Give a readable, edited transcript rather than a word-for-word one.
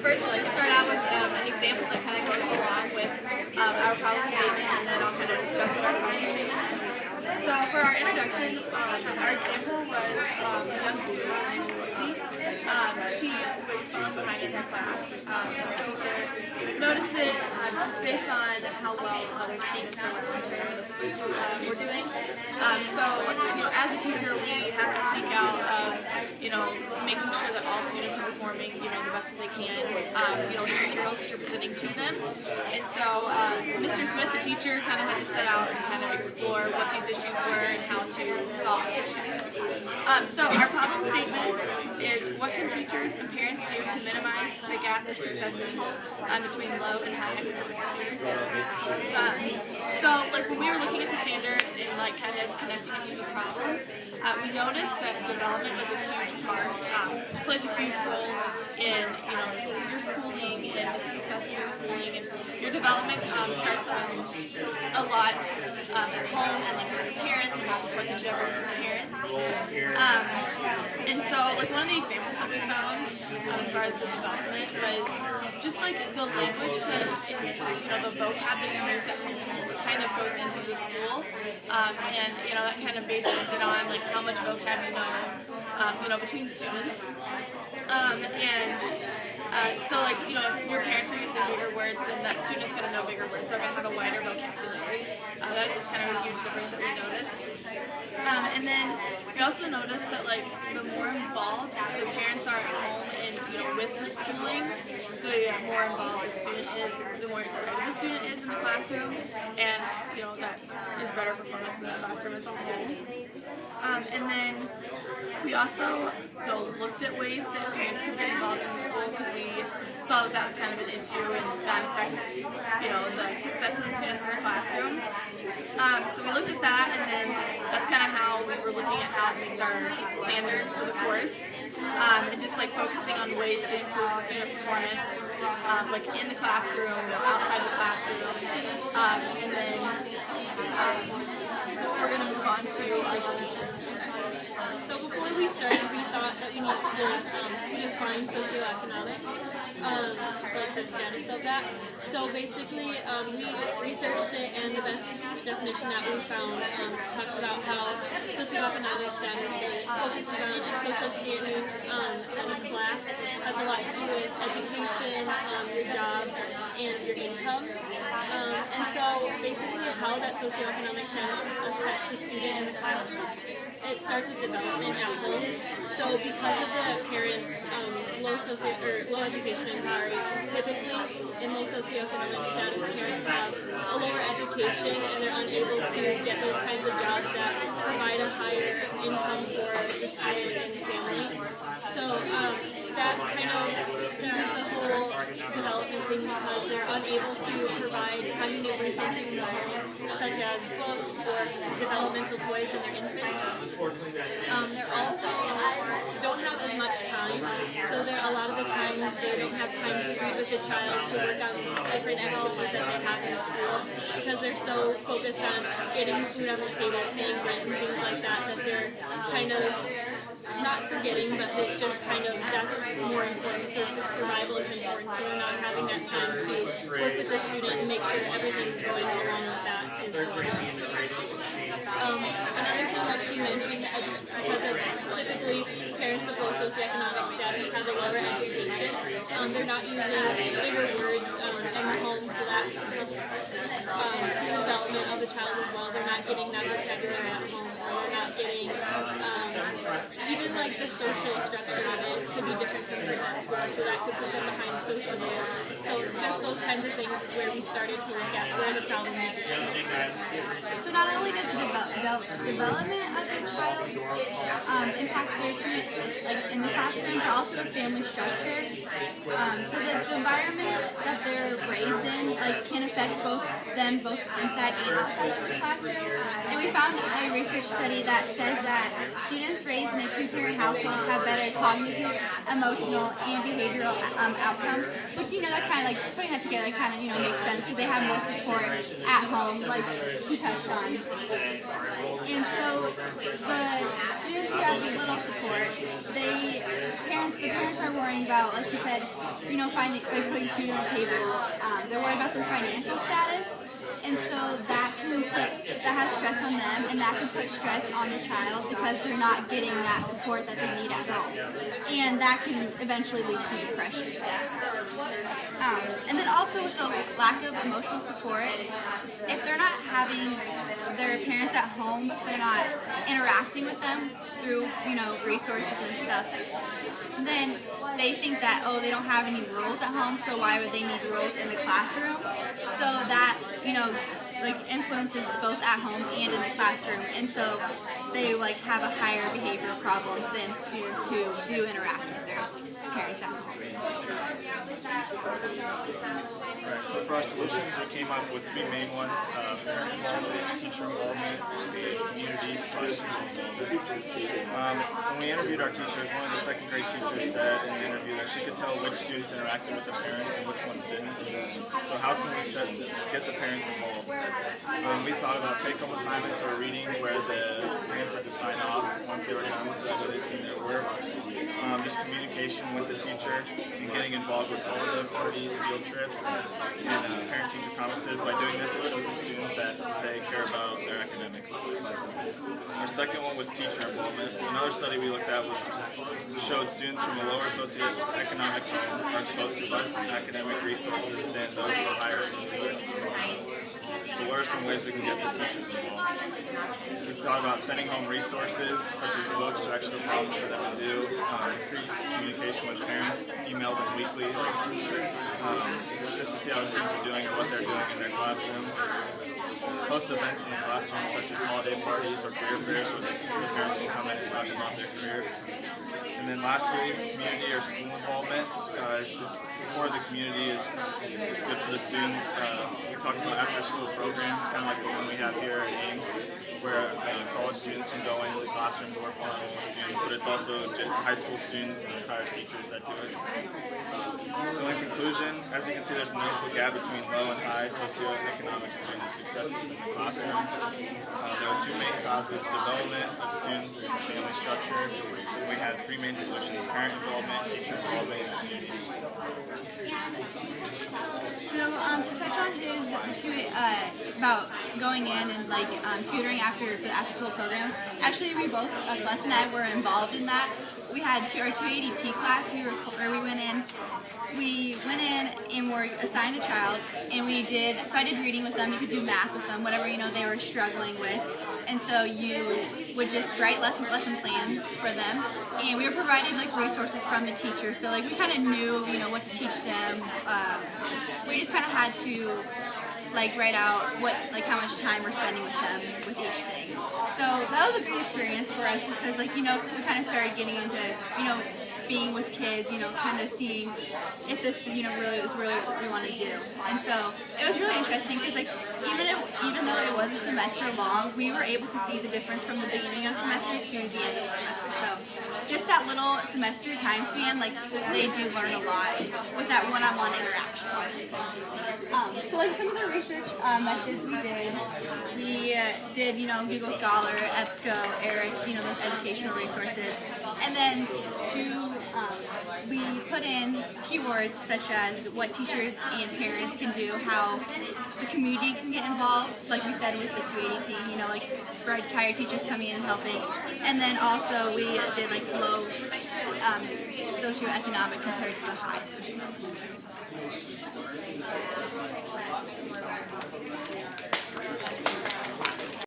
first I'd like to start out with an example that kind of goes along with our problem statement, and then I'll kind of discuss what our problem statement is. So for our introduction, our example was a young student named Susie. She was falling behind in her class. Her teacher noticed it just based on how well other students were doing. So, as a teacher, we have to seek out, making sure that all students are performing, the best that they can, the materials that you're presenting to them. And so, Mr. Smith, the teacher, kind of had to set out and kind of explore what these issues were and how to solve the issues. So, our problem statement is, what can teachers and parents do to minimize the gap of successes between low and high academic students? When we were looking at the standards and kind of connecting it to the problem, we noticed that development was a huge part, plays a huge role in your schooling and the success of your schooling, and your development starts a lot at home and with your parents and the support that you have from your parents. And so one of the examples that we found as far as the development was just the language that the vocab that you use at home kind of goes into the school, and that kind of bases it on how much vocab you know between students, if your parents are using bigger words, then that student's going to know bigger words. They're going to have a wider vocabulary. That's just kind of a huge difference that we noticed. And then we also noticed that the more involved the parents are at home and with the schooling, the more involved the student is, the more excited the student is in the classroom, and that is better performance in the classroom as a whole. And then we also looked at ways that parents can get involved in the school, because we saw that was kind of an issue and that affects the success of the students in the classroom. So we looked at that, and then that's kind of how we were looking at how it makes our standard for the course, and just focusing on ways to improve the student performance, in the classroom, outside the classroom, and then we're going to move on to our conclusion. So before we started, we thought that we needed to define socioeconomics, the status of that. So basically, we researched it, and the best definition that we found talked about how socioeconomic status focuses on social standing and class, has a lot to do with education, your job, and your income. And so basically how that socioeconomic status affects the student in the classroom, it starts with development at home. So because of the parents' low education and poverty, typically in low socioeconomic status, parents have a lower education and they're unable to get those kinds of jobs that provide a higher income for the student and the family. So that kind of skews the whole development thing, because they're unable to provide timely resources environment, such as books or developmental toys for their infants. They're also don't have as much time, so a lot of the times they don't have time to read with the child, to work on different activities that they have in school, because they're so focused on getting food on the table, paying rent, and things like that, that they're kind of not forgetting, but it's just kind of, that's more important. So survival is important, so they're not having that time to work with the student and make sure everything going along with that is going on. Another thing that she mentioned, because of typically parents of low socioeconomic status have a lower education, they're not using bigger words in the home, so that helps skill development of the child as well. They're not getting that vocabulary at home, or they're not getting even the social structure of it could be different from kids at school, so that could put them behind socially. So just those kinds of things is where we started to look at where the problem is. So not only does the development of the child impact their students in the classroom, but also the family structure. So the environment that they're raised in, can affect both inside and outside of the classroom. And we found a research study that says that students raised in a two-parent household have better cognitive, emotional, and behavioral outcomes. Which that kind of putting that together kind of makes sense because they have more support at home, like he touched on. And so the students who have little support, the parents are worrying about, like you said, finding putting food on the table. They're worried about their financial status, and so that has stress on them, and that can put stress on the child because they're not getting that support that they need at home, and that can eventually lead to depression. And then also with the lack of emotional support, if they're not having their parents at home, they're not interacting with them through resources and stuff, then they think that, oh, they don't have any rules at home, so why would they need rules in the classroom? So that influences both at home and in the classroom, and so they have a higher behavioral problems than students who do interact with their parents at home. Right, so for our solutions, we came up with three main ones: parent involvement, teacher involvement, and community/student involvement. When we interviewed our teachers, one of the second grade teachers said in the interview that she could tell which students interacted with their parents and which ones didn't. So how can we get the parents involved? We thought about take-home assignments or reading where the parents had to sign off once they were done so that way they see their work. Just communication with the teacher and getting involved with all of the parties, field trips, and parent-teacher conferences. By doing this, it shows the students that they care about their academics. Our second one was teacher involvement. Another study we looked at showed students from a lower socioeconomic home are exposed to less academic resources than those who are higher socioeconomic. So what are some ways we can get the teachers involved? We thought about sending home resources such as books or extra problems for them to do, increase communication with parents, email them weekly, just to see how the students are doing and what they're doing in their classroom. Host events in the classroom such as holiday parties or career fairs where the parents will come in and talk about their careers. And then lastly, community or school involvement. The support of the community is good for the students. We talked about after-school programs, kind of like the one we have here at Ames, where college students can go into the classroom to work one-on-one with students, but it's also high school students and retired teachers that do it. So in conclusion, as you can see, there's a noticeable gap between low and high socioeconomic student successes in the classroom. There were two main causes: development of students and family structure. And we had three main solutions: parent involvement, teacher involvement, and community school. So to touch on about going in and tutoring for the after-school programs, actually we both, Celeste and I, were involved in that. We had our 280T class. We went in and were assigned a child, and I did reading with them. You could do math with them, whatever they were struggling with. And so you would just write lesson plans for them, and we were provided resources from the teacher. So we kind of knew what to teach them. We just kind of had to write out how much time we're spending with them with each thing. So that was a good experience for us, just because we kind of started getting into being with kids, kind of seeing if this really was what we want to do. And so it was really interesting because even though it was a semester long, we were able to see the difference from the beginning of the semester to the end of the semester. So just that little semester time span, they do learn a lot with that one-on-one interaction. So some of the research methods we did Google Scholar, EBSCO, ERIC, those educational resources. And then we put in keywords such as what teachers and parents can do, how the community can get involved, like we said with the 280T, retired teachers coming in and helping. And then also we did low socioeconomic compared to the high socioeconomic.